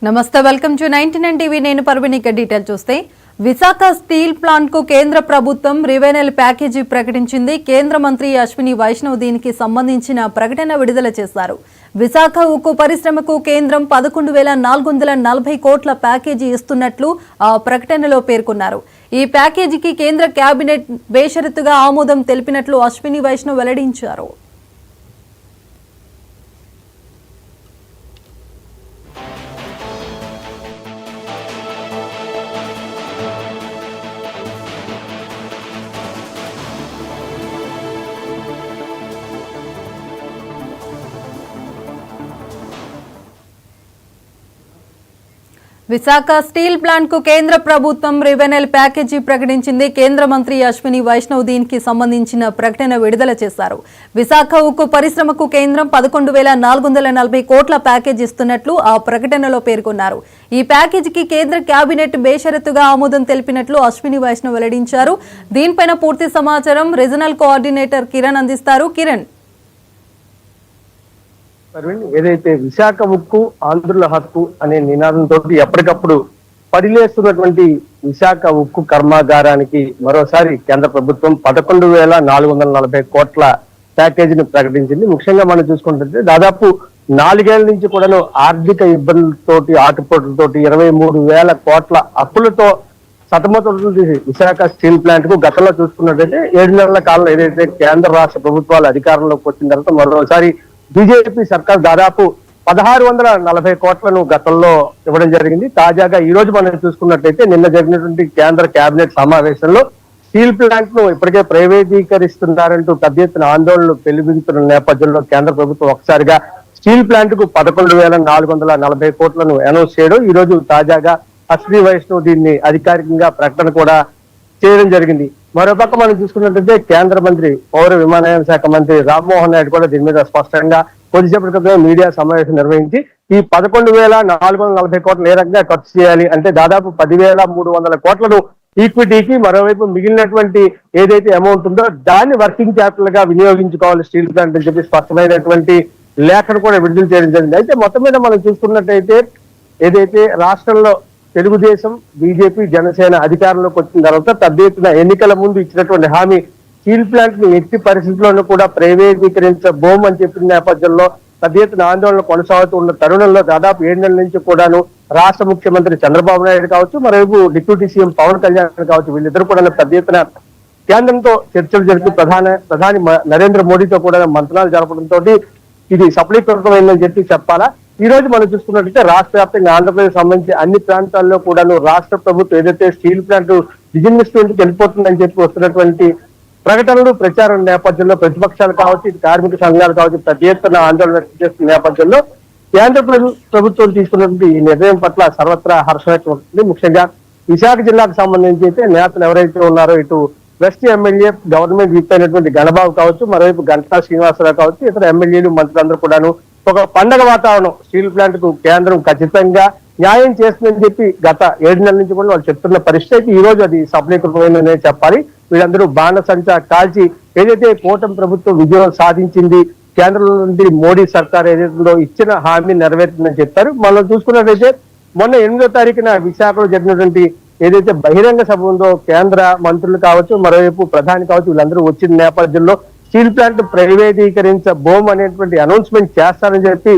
నమస్తే, welcome to 99 TV. నేను పర్వీని. Detail చూస్తే విశాఖ స్టీల్ ప్లాంట్ కు కేంద్ర ప్రభుత్వం రివైనల్ ప్యాకేజీ ప్రకటించింది. కేంద్ర మంత్రి అశ్విని వైష్ణవ్ దీనికి సంబంధించిన ప్రకటన విడుదల చేశారు. విశాఖ ఉక్కు పరిశ్రమకు కేంద్రం 11,440 కోట్ల ప్యాకేజీ ఇస్తున్నట్లు ఆ ప్రకటనలో పేర్కొన్నారు. ఈ ప్యాకేజీకి కేంద్ర కేబినెట్ బేషరతుగా ఆమోదం తెలిపినట్లు అశ్విని వైష్ణవ్ వెల్లడించారు. విశాఖ స్టీల్ ప్లాంట్ కు కేంద్ర ప్రభుత్వం రివైనల్ ప్యాకేజీ ప్రకటించింది. కేంద్ర మంత్రి అశ్విని వైష్ణవ్ దీనికి సంబంధించిన ప్రకటన విడుదల చేశారు. విశాఖ ఉక్కు పరిశ్రమకు కేంద్రం 11,440 కోట్ల ప్యాకేజీ ఇస్తున్నట్లు ఆ ప్రకటనలో పేర్కొన్నారు. ఈ ప్యాకేజీకి కేంద్ర కేబినెట్ బేషరతుగా ఆమోదం తెలిపినట్లు అశ్విని వైష్ణవ్ వెల్లడించారు. దీనిపైన పూర్తి సమాచారం రీజనల్ కోఆర్డినేటర్ కిరణ్ అందిస్తారు. కిరణ్, ఏదైతే విశాఖ ఉక్కు ఆంధ్రుల హక్కు అనే నినాదంతో ఎప్పటికప్పుడు పడిలేస్తున్నటువంటి విశాఖ ఉక్కు కర్మాగారానికి మరోసారి కేంద్ర ప్రభుత్వం 11,440 కోట్ల ప్యాకేజీని ప్రకటించింది. ముఖ్యంగా మనం చూసుకుంటుంటే దాదాపు 4 ఏళ్ల నుంచి కూడాను ఆర్థిక ఇబ్బందులతోటి ఆటుపోట్లతోటి 23,000 కోట్ల అప్పులతో సతమతమవుతుంది విశాఖ స్టీల్ ప్లాంట్ కు. గతంలో చూసుకున్నట్టయితే 7 నెలల కాలంలో ఏదైతే కేంద్ర రాష్ట్ర ప్రభుత్వాలు అధికారంలోకి వచ్చిన తర్వాత మరోసారి బీజేపీ సర్కార్ దాదాపు 1,640 కోట్లను గతంలో ఇవ్వడం జరిగింది. తాజాగా ఈ రోజు మనం చూసుకున్నట్లయితే నిన్న జరిగినటువంటి కేంద్ర కేబినెట్ సమావేశంలో స్టీల్ ప్లాంట్ ను ఇప్పటికే ప్రైవేటీకరిస్తున్నారంటూ పెద్ద ఎత్తున ఆందోళనలు వెలువెత్తుతున్న నేపథ్యంలో కేంద్ర ప్రభుత్వం ఒకసారిగా స్టీల్ ప్లాంట్ కు 11,440 కోట్లను అనౌన్స్ చేయడం, ఈ రోజు తాజాగా అశ్విని వైష్ణవ్ దీన్ని అధికారికంగా ప్రకటన కూడా చేయడం జరిగింది. మరోపక్క మనం చూసుకున్నట్లయితే కేంద్ర మంత్రి పౌర విమానయాన శాఖ మంత్రి రామ్మోహన్ నాయుడు కూడా దీని మీద స్పష్టంగా కొద్దిసేపటి క్రితం మీడియా సమావేశం నిర్వహించి ఈ 11,440 కోట్లు ఏ రకంగా ఖర్చు చేయాలి అంటే దాదాపు 10,300 కోట్లను ఈక్విటీకి, మరోవైపు మిగిలినటువంటి ఏదైతే అమౌంట్ ఉందో దాన్ని వర్కింగ్ క్యాపిటల్ గా వినియోగించుకోవాలి స్టీల్ ప్లాంట్ అని చెప్పి స్పష్టమైనటువంటి లేఖను కూడా విడుదల చేయడం జరిగింది. అయితే మొత్తం మీద మనం చూసుకున్నట్టయితే ఏదైతే రాష్ట్రంలో తెలుగుదేశం, బీజేపీ, జనసేన అధికారంలోకి వచ్చిన తర్వాత పెద్ద ఎత్తున ఎన్నికల ముందు ఇచ్చినటువంటి హామీ స్టీల్ ప్లాంట్ ని ఎట్టి పరిస్థితుల్లోనూ కూడా ప్రైవేటీకరించబోమని చెప్పిన నేపథ్యంలో పెద్ద ఎత్తున ఆందోళన కొనసాగుతూ ఉన్న తరుణంలో దాదాపు 7 నెలల నుంచి కూడాను రాష్ట్ర ముఖ్యమంత్రి చంద్రబాబు నాయుడు కావచ్చు, మరోవైపు డిప్యూటీ సీఎం పవన్ కళ్యాణ్ కావచ్చు, వీళ్ళిద్దరు కూడా పెద్ద ఎత్తున కేంద్రంతో చర్చలు జరిపి ప్రధాని నరేంద్ర మోడీతో కూడా మంత్రాలు జరపడంతో ఇది సఫలీకృతమైందని చెప్పాలా. ఈ రోజు మనం చూసుకున్నట్లయితే రాష్ట్ర వ్యాప్తంగా ఆంధ్రప్రదేశ్ సంబంధించి అన్ని ప్రాంతాల్లో కూడాను రాష్ట్ర ప్రభుత్వం ఏదైతే స్టీల్ ప్లాంట్ డిజిన్వెస్ట్మెంట్కి వెళ్ళిపోతుందని చెప్పి వస్తున్నటువంటి ప్రకటనలు ప్రచారం నేపథ్యంలో ప్రతిపక్షాలు కావచ్చు, ఇది కార్మిక సంఘాలు కావచ్చు పెద్ద ఎత్తున ఆందోళన వ్యక్తం చేస్తున్న నేపథ్యంలో కేంద్ర ప్రభుత్వం తీసుకున్నటువంటి ఈ నిర్ణయం పట్ల సర్వత్రా హర్షం వ్యక్తం అవుతుంది. ముఖ్యంగా విశాఖ జిల్లాకు సంబంధించి అయితే నేతలు ఎవరైతే ఉన్నారో ఇటు వెస్ట్ ఎమ్మెల్యే గవర్నమెంట్ విప్ అయినటువంటి గణబాబు కావచ్చు, మరోవైపు గంటా శ్రీనివాసరావు కావచ్చు, ఇతర ఎమ్మెల్యేలు మంత్రులందరూ కూడాను ఒక పండగ వాతావరణం స్టీల్ ప్లాంట్ కు కేంద్రం ఖచ్చితంగా న్యాయం చేస్తుందని చెప్పి గత 7 నెలల నుంచి కూడా వాళ్ళు చెప్తున్న పరిస్థితి ఈ రోజు అది సఫలీకృతమైందనే చెప్పాలి. వీళ్ళందరూ బాణసంచా కాల్చి ఏదైతే కూటమి ప్రభుత్వం విజయం సాధించింది, కేంద్రంలో నుండి మోడీ సర్కార్ ఏదైతే ఇచ్చిన హామీ నెరవేరుతుందని చెప్పారు. మనం చూసుకున్నట్లయితే మొన్న 8వ తారీఖున విశాఖలో జరిగినటువంటి ఏదైతే బహిరంగ సభ ఉందో కేంద్ర మంత్రులు కావచ్చు, మరోవైపు ప్రధాని కావచ్చు, వీళ్ళందరూ వచ్చిన నేపథ్యంలో స్టీల్ ప్లాంట్ ప్రైవేటీకరించబోమ్ అనేటువంటి అనౌన్స్మెంట్ చేస్తారని చెప్పి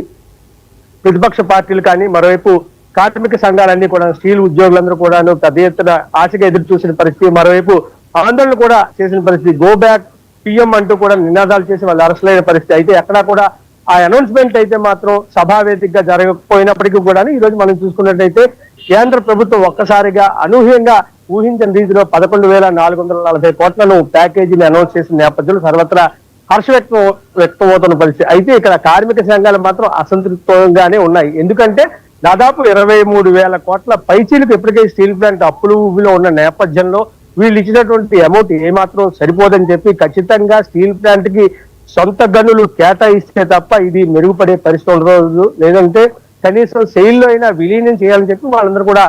ప్రతిపక్ష పార్టీలు కానీ, మరోవైపు కార్మిక సంఘాలన్నీ కూడా స్టీల్ ఉద్యోగులందరూ కూడా పెద్ద ఎత్తున ఆశగా ఎదురు చూసిన పరిస్థితి, మరోవైపు ఆందోళన కూడా చేసిన పరిస్థితి, గో బ్యాక్ పిఎం అంటూ కూడా నినాదాలు చేసి వాళ్ళు అరెస్టులైన పరిస్థితి. అయితే ఎక్కడా కూడా ఆ అనౌన్స్మెంట్ అయితే మాత్రం సభావేదికగా జరగకపోయినప్పటికీ కూడా ఈ రోజు మనం చూసుకున్నట్టయితే కేంద్ర ప్రభుత్వం ఒక్కసారిగా అనూహ్యంగా ఊహించిన రీతిలో 11,440 కోట్లను ప్యాకేజీని అనౌన్స్ చేసిన నేపథ్యంలో సర్వత్రా హర్ష వ్యక్తమవుతున్న పరిస్థితి. అయితే ఇక్కడ కార్మిక సంఘాలు మాత్రం అసంతృప్తంగానే ఉన్నాయి. ఎందుకంటే దాదాపు 23,000 కోట్ల పైచీలకు ఇప్పటికే స్టీల్ ప్లాంట్ అప్పులు ఊబిలో ఉన్న నేపథ్యంలో వీళ్ళు ఇచ్చినటువంటి అమౌంట్ ఏమాత్రం సరిపోదని చెప్పి ఖచ్చితంగా స్టీల్ ప్లాంట్ కి సొంత గనులు కేటాయిస్తే తప్ప ఇది మెరుగుపడే పరిస్థితి ఉండదు, లేదంటే కనీసం సెయిల్లో అయినా విలీనం చేయాలని చెప్పి వాళ్ళందరూ కూడా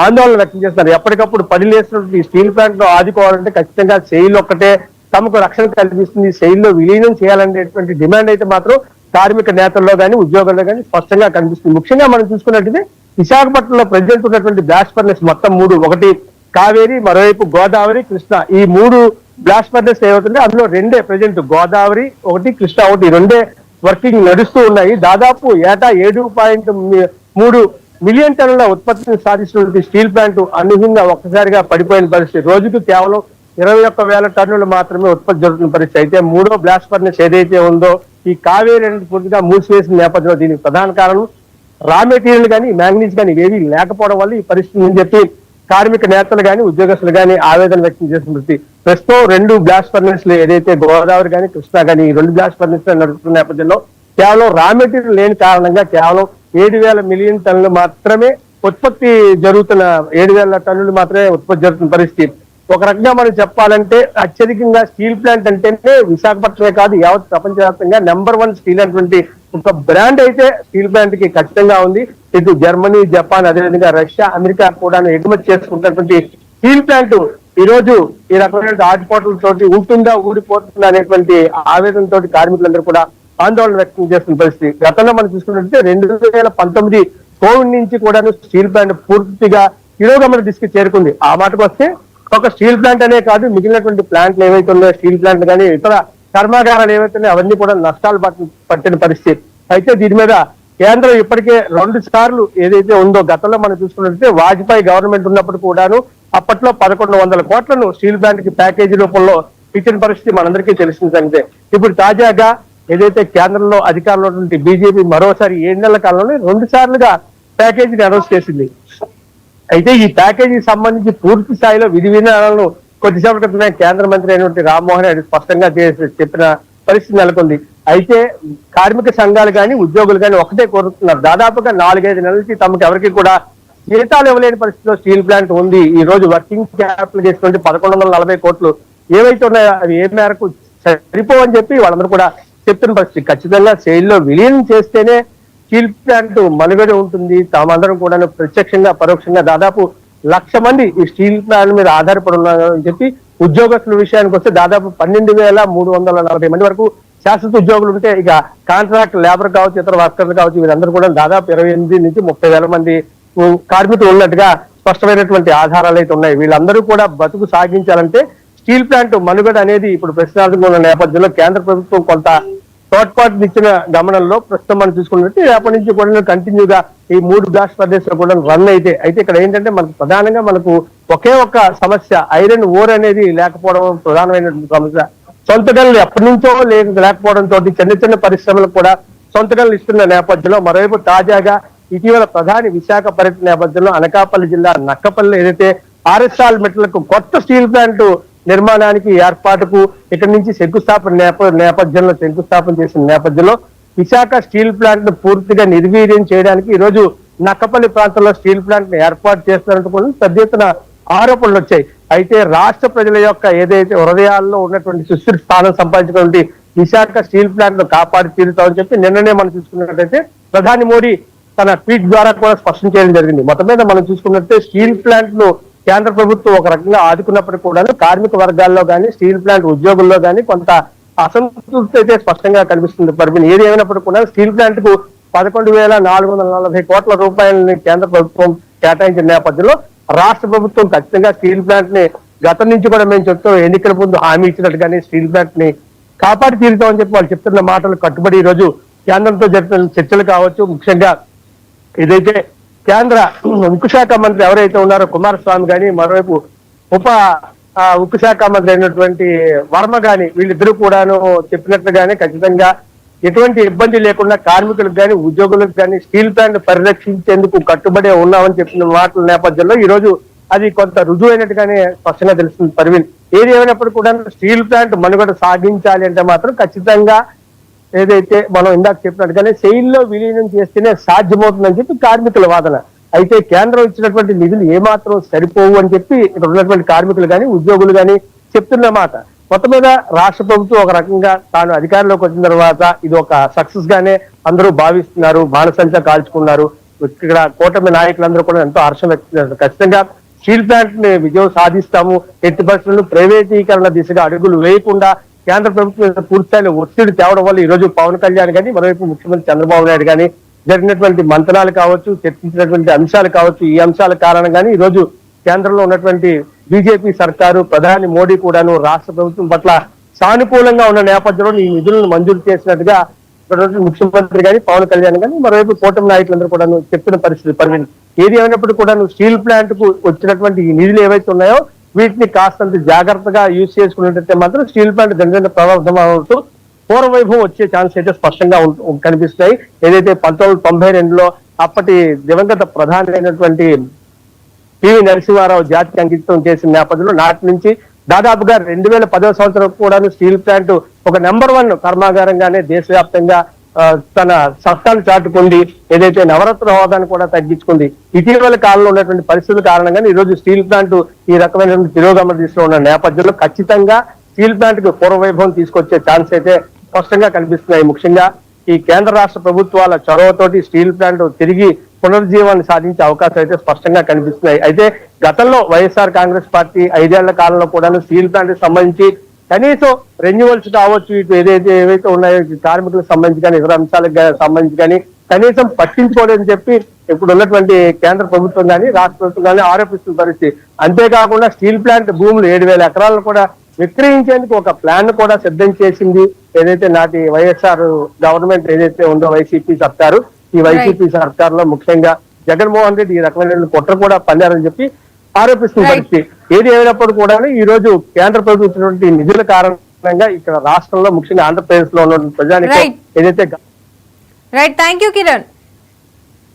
ఆందోళన వ్యక్తం చేస్తున్నారు. ఎప్పటికప్పుడు పనిలేస్తున్నటువంటి స్టీల్ ప్లాంట్ లో ఆదుకోవాలంటే ఖచ్చితంగా సెయిల్ ఒక్కటే తమకు రక్షణ కల్పిస్తుంది, సెయిల్లో విలీనం చేయాలనేటువంటి డిమాండ్ అయితే మాత్రం కార్మిక నేతల్లో కానీ ఉద్యోగుల్లో కానీ స్పష్టంగా కనిపిస్తుంది. ముఖ్యంగా మనం చూసుకున్నట్టయితే విశాఖపట్నంలో ప్రజెంట్ ఉన్నటువంటి బ్లాస్ట్ ఫర్నెస్ మొత్తం 3, ఒకటి కావేరి, మరోవైపు గోదావరి, కృష్ణ. ఈ 3 బ్లాస్ట్ ఫర్నెస్ ఏమవుతుంది, అందులో 2 ప్రజెంట్ గోదావరి ఒకటి, కృష్ణ ఒకటి, 2 వర్కింగ్ నడుస్తూ ఉన్నాయి. దాదాపు ఏటా 7.3 మిలియన్ టన్నుల ఉత్పత్తిని సాధిస్తున్నటువంటి స్టీల్ ప్లాంట్ అనూహ్యంగా ఒక్కసారిగా పడిపోయిన పరిస్థితి. రోజుకు కేవలం 21,000 టన్నులు మాత్రమే ఉత్పత్తి జరుగుతున్న పరిస్థితి. అయితే 3వ బ్లాస్ట్ ఫర్నెస్ ఏదైతే ఉందో ఈ కావేరి అనేది పూర్తిగా మూసివేసిన నేపథ్యంలో దీనికి ప్రధాన కారణం రా మెటీరియల్ కానీ మ్యాంగనీస్ కానీ ఇవేవి లేకపోవడం వల్ల ఈ పరిస్థితి అని చెప్పి కార్మిక నేతలు కానీ ఉద్యోగస్తులు కానీ ఆవేదన వ్యక్తం చేస్తున్న ప్రస్తుతం 2 బ్లాస్ట్ ఫర్నెస్ ఏదైతే గోదావరి కానీ కృష్ణ కానీ ఈ 2 బ్లాస్ట్ ఫర్నెస్ నడుస్తున్న నేపథ్యంలో కేవలం రా మెటీరియల్ లేని కారణంగా కేవలం 7,000 మిలియన్ టన్నులు మాత్రమే ఉత్పత్తి జరుగుతున్న 7,000 టన్నులు మాత్రమే ఉత్పత్తి జరుగుతున్న పరిస్థితి. ఒక రకంగా మనం చెప్పాలంటే అత్యధికంగా స్టీల్ ప్లాంట్ అంటేనే విశాఖపట్నమే కాదు యావత్ ప్రపంచవ్యాప్తంగా నెంబర్ 1 స్టీల్ అనేటువంటి ఒక బ్రాండ్ అయితే స్టీల్ ప్లాంట్ కి ఖచ్చితంగా ఉంది. ఇటు జర్మనీ, జపాన్, అదేవిధంగా రష్యా, అమెరికా కూడా ఎగుమతి చేసుకుంటున్నటువంటి స్టీల్ ప్లాంట్ ఈ రోజు ఈ రకమైన ఆటుపోట్లతోటి ఉంటుందా ఊడిపోతుందా అనేటువంటి ఆవేదనతో కార్మికులందరూ కూడా ఆందోళన వ్యక్తం చేస్తున్న పరిస్థితి. గతంలో మనం చూసుకున్నట్లయితే 2019 కోవిడ్ నుంచి కూడా స్టీల్ ప్లాంట్ పూర్తిగా తిరోగమన దిశకి చేరుకుంది. ఆ మాటకు వస్తే ఒక స్టీల్ ప్లాంట్ అనే కాదు మిగిలినటువంటి ప్లాంట్లు ఏవైతే ఉన్నాయో స్టీల్ ప్లాంట్ కానీ ఇతర కర్మాగారాలు ఏవైతే ఉన్నాయో అవన్నీ కూడా నష్టాలు పట్టిన పరిస్థితి. అయితే దీని మీద కేంద్రం ఇప్పటికే 2 సార్లు ఏదైతే ఉందో గతంలో మనం చూసుకున్నట్లయితే వాజ్పేయి గవర్నమెంట్ ఉన్నప్పుడు కూడాను అప్పట్లో 1,100 కోట్లను స్టీల్ ప్లాంట్ కి ప్యాకేజీ రూపంలో ఇచ్చిన పరిస్థితి మనందరికీ తెలిసిన సంగతే. ఇప్పుడు తాజాగా ఏదైతే కేంద్రంలో అధికారంలో ఉన్నటువంటి బీజేపీ మరోసారి 7 నెలల కాలంలో 2 సార్లుగా ప్యాకేజీని అనౌన్స్ చేసింది. అయితే ఈ ప్యాకేజీకి సంబంధించి పూర్తి స్థాయిలో విధి విధానాలను కొద్దిసేపటి క్రితమే కేంద్ర మంత్రి అయినటువంటి రామ్మోహన్ రెడ్డి స్పష్టంగా చెప్పిన పరిస్థితి నెలకొంది. అయితే కార్మిక సంఘాలు కానీ ఉద్యోగులు కానీ ఒకటే కోరుతున్నారు. దాదాపుగా 4-5 నెలల నుంచి తమకు ఎవరికి కూడా జీతాలు ఇవ్వలేని పరిస్థితిలో స్టీల్ ప్లాంట్ ఉంది. ఈ రోజు వర్కింగ్ క్యాపిటల్ చేసినటువంటి 1,140 కోట్లు ఏవైతే ఉన్నాయో అవి ఏ మేరకు సరిపోవని చెప్పి వాళ్ళందరూ కూడా చెప్తున్న పరిస్థితి. ఖచ్చితంగా సెయిల్లో విలీనం చేస్తేనే స్టీల్ ప్లాంట్ మనుగడ ఉంటుంది. తామందరం కూడా ప్రత్యక్షంగా పరోక్షంగా దాదాపు 1,00,000 మంది ఈ స్టీల్ ప్లాంట్ మీద ఆధారపడి ఉన్నారని చెప్పి ఉద్యోగస్తుల విషయానికి వస్తే దాదాపు 12,340 మంది వరకు శాశ్వత ఉద్యోగులు ఉంటే ఇక కాంట్రాక్ట్ లేబర్ కావచ్చు, ఇతర వర్కర్లు కావచ్చు, వీరందరూ కూడా దాదాపు 28 నుంచి 30,000 మంది కార్మికులు ఉన్నట్టుగా స్పష్టమైనటువంటి ఆధారాలు అయితే ఉన్నాయి. వీళ్ళందరూ కూడా బతుకు సాగించాలంటే స్టీల్ ప్లాంట్ మనుగడ అనేది ఇప్పుడు ప్రశ్నార్థకంగా ఉన్న నేపథ్యంలో కేంద్ర ప్రభుత్వం కొంత తోడ్పాటు ఇచ్చిన గమనంలో ప్రస్తుతం మనం చూసుకున్నట్టు రేపటి నుంచి కూడా కంటిన్యూగా ఈ 3 బ్లాస్ట్ ఫర్నెస్ లో కూడా రన్ అయితే ఇక్కడ ఏంటంటే మనకు ప్రధానంగా మనకు ఒకే ఒక్క సమస్య ఐరన్ ఓర్ అనేది లేకపోవడం ప్రధానమైనటువంటి సమస్య. సొంత గనులు ఎప్పటి నుంచో లేకపోవడంతో చిన్న పరిశ్రమలకు కూడా సొంత గనులు ఇస్తున్న నేపథ్యంలో మరోవైపు తాజాగా ఇటీవల ప్రధాని విశాఖ పర్యటన నేపథ్యంలో అనకాపల్లి జిల్లా నక్కపల్లి ఏదైతే ఆర్ఎస్ఆర్ మెట్లకు కొత్త స్టీల్ ప్లాంట్ నిర్మాణానికి ఏర్పాటుకు ఇక్కడి నుంచి శంకుస్థాపన చేసిన నేపథ్యంలో విశాఖ స్టీల్ ప్లాంట్ ను పూర్తిగా నిర్వీర్యం చేయడానికి ఈ రోజు నక్కపల్లి ప్రాంతంలో స్టీల్ ప్లాంట్ ను ఏర్పాటు చేస్తారంటూ కూడా పెద్ద ఎత్తున ఆరోపణలు వచ్చాయి. అయితే రాష్ట్ర ప్రజల యొక్క ఏదైతే హృదయాల్లో ఉన్నటువంటి సుస్థిర స్థానం సంపాదించినటువంటి విశాఖ స్టీల్ ప్లాంట్ ను కాపాడి తీరుతామని చెప్పి నిన్ననే మనం చూసుకున్నట్టయితే ప్రధాని మోడీ తన ట్వీట్ ద్వారా కూడా స్పష్టం చేయడం జరిగింది. మొత్తం మీద మనం చూసుకున్నట్లయితే స్టీల్ ప్లాంట్ ను కేంద్ర ప్రభుత్వం ఒక రకంగా ఆదుకున్నప్పటికీ కూడా కార్మిక వర్గాల్లో కానీ స్టీల్ ప్లాంట్ ఉద్యోగుల్లో కానీ కొంత అసంతృప్తి అయితే స్పష్టంగా కనిపిస్తుంది. పరిమితి ఏది ఏమైనప్పటికీ కూడా స్టీల్ ప్లాంట్ కు 11,440 కోట్ల రూపాయలని కేంద్ర ప్రభుత్వం కేటాయించిన నేపథ్యంలో రాష్ట్ర ప్రభుత్వం ఖచ్చితంగా స్టీల్ ప్లాంట్ ని గతం నుంచి కూడా మేము చెప్తాం ఎన్నికల ముందు హామీ ఇచ్చినట్టుగానే స్టీల్ ప్లాంట్ ని కాపాడి తీరుతామని చెప్పి వాళ్ళు చెప్తున్న మాటలు కట్టుబడి ఈ రోజు కేంద్రంతో జరిపిన చర్చలు కావచ్చు. ముఖ్యంగా ఏదైతే కేంద్ర ఉక్కు శాఖ మంత్రి ఎవరైతే ఉన్నారో కుమారస్వామి గాని మరోవైపు ఉప ఉక్కు శాఖ మంత్రి అయినటువంటి వర్మ గాని వీళ్ళిద్దరూ కూడాను చెప్పినట్లుగానే ఖచ్చితంగా ఎటువంటి ఇబ్బంది లేకుండా కార్మికులకు కానీ ఉద్యోగులకు కానీ స్టీల్ ప్లాంట్ పరిరక్షించేందుకు కట్టుబడే ఉన్నామని చెప్పిన మాటల నేపథ్యంలో ఈ రోజు అది కొంత రుజువైనట్టుగానే స్పష్టంగా తెలుస్తుంది. పర్వీన్ ఏది ఏమైనప్పటికీ కూడా స్టీల్ ప్లాంట్ మనుగడ సాగించాలి అంటే మాత్రం ఖచ్చితంగా ఏదైతే మనం ఇందాక చెప్పినట్టుగానే సెయిల్లో విలీనం చేస్తేనే సాధ్యమవుతుందని చెప్పి కార్మికుల వాదన. అయితే కేంద్రం ఇచ్చినటువంటి నిధులు ఏమాత్రం సరిపోవు అని చెప్పి ఇక్కడ ఉన్నటువంటి కార్మికులు కానీ ఉద్యోగులు కానీ చెప్తున్న మాట. మొత్తం మీద రాష్ట్ర ప్రభుత్వం ఒక రకంగా తాను అధికారంలోకి వచ్చిన తర్వాత ఇది ఒక సక్సెస్ గానే అందరూ భావిస్తున్నారు. బాణసంచా కాల్చుకున్నారు. ఇక్కడ కూటమి నాయకులందరూ కూడా ఎంతో హర్షం వ్యక్తం చేస్తారు. ఖచ్చితంగా స్టీల్ ప్లాంట్ ని విజయం సాధిస్తాము, ఎట్టి పరిస్థితుల్లో ప్రైవేటీకరణ దిశగా అడుగులు వేయకుండా కేంద్ర ప్రభుత్వం పూర్తిస్థాయిలో ఒత్తిడి తేవడం వల్ల ఈ రోజు పవన్ కళ్యాణ్ కానీ మరోవైపు ముఖ్యమంత్రి చంద్రబాబు నాయుడు కానీ జరిగినటువంటి మంతనాలు కావచ్చు, చర్చించినటువంటి అంశాలు కావచ్చు, ఈ అంశాల కారణంగానే ఈ రోజు కేంద్రంలో ఉన్నటువంటి బీజేపీ సర్కారు, ప్రధాని మోడీ కూడాను రాష్ట్ర ప్రభుత్వం పట్ల సానుకూలంగా ఉన్న నేపథ్యంలో ఈ నిధులను మంజూరు చేసినట్టుగా ఇక్కడ ముఖ్యమంత్రి గాని, పవన్ కళ్యాణ్ గాని, మరోవైపు కూటమి నాయకులందరూ కూడా చెప్పిన పరిస్థితి పరిమితి. ఏది ఏమైనప్పటికీ కూడా స్టీల్ ప్లాంట్ కు వచ్చినటువంటి ఈ నిధులు ఏవైతే ఉన్నాయో వీటిని కాస్తంత జాగ్రత్తగా యూజ్ చేసుకున్నట్టయితే మాత్రం స్టీల్ ప్లాంట్ దినదిన ప్రవర్ధం అవుతూ పూర్వవైభవం వచ్చే ఛాన్స్ అయితే స్పష్టంగా కనిపిస్తాయి. ఏదైతే 1992లో అప్పటి దివంగత ప్రధాని అయినటువంటి పివి నరసింహారావు జాతికి అంకితం చేసిన నేపథ్యంలో నాటి నుంచి దాదాపుగా 2010వ సంవత్సరం కూడా స్టీల్ ప్లాంట్ ఒక నెంబర్ 1 కర్మాగారంగానే దేశవ్యాప్తంగా తన సత్తాను చాటుకుంది. ఏదైతే నవరత్న హోదాను కూడా తగ్గించుకుంది. ఇటీవల కాలంలో ఉన్నటువంటి పరిస్థితుల కారణంగానే ఈ రోజు స్టీల్ ప్లాంట్ ఈ రకమైనటువంటి తిరోగమన దిశలో ఉన్న నేపథ్యంలో ఖచ్చితంగా స్టీల్ ప్లాంట్ కు పూర్వవైభవం తీసుకొచ్చే ఛాన్స్ అయితే స్పష్టంగా కనిపిస్తున్నాయి. ముఖ్యంగా ఈ కేంద్ర రాష్ట్ర ప్రభుత్వాల చొరవతోటి స్టీల్ ప్లాంట్ తిరిగి పునరుజ్జీవాన్ని సాధించే అవకాశం అయితే స్పష్టంగా కనిపిస్తున్నాయి. అయితే గతంలో వైఎస్ఆర్ కాంగ్రెస్ పార్టీ 5 ఏళ్ల కాలంలో కూడా స్టీల్ ప్లాంట్ కి సంబంధించి కనీసం రెన్యువల్స్ కావచ్చు, ఇటు ఏవైతే ఉన్నాయో కార్మికులకు సంబంధించి కానీ ఇతర అంశాలకు సంబంధించి కానీ కనీసం పట్టించుకోలేదని చెప్పి ఇప్పుడు ఉన్నటువంటి కేంద్ర ప్రభుత్వం కానీ రాష్ట్ర ప్రభుత్వం కానీ ఆరోపిస్తున్న పరిస్థితి. అంతేకాకుండా స్టీల్ ప్లాంట్ భూములు 7,000 ఎకరాలను కూడా విక్రయించేందుకు ఒక ప్లాన్ కూడా సిద్ధం చేసింది. ఏదైతే నాటి వైఎస్ఆర్ గవర్నమెంట్ ఏదైతే ఉందో వైసీపీ సర్కారు, ఈ వైసీపీ సర్కారులో ముఖ్యంగా జగన్మోహన్ రెడ్డి ఈ రకమైన కుట్ర కూడా పన్నారని చెప్పి ఆరోపిస్తున్న పరిస్థితి. ఏది ఏమైనప్పుడు కూడా ఈ రోజు కేంద్ర ప్రభుత్వం నిధుల కారణంగా ఇక్కడ రాష్ట్రంలో ముఖ్యంగా ఆంధ్రప్రదేశ్ లో ఉన్న ప్రజానికి ఏదైతే రైట్. Thank you Kiran.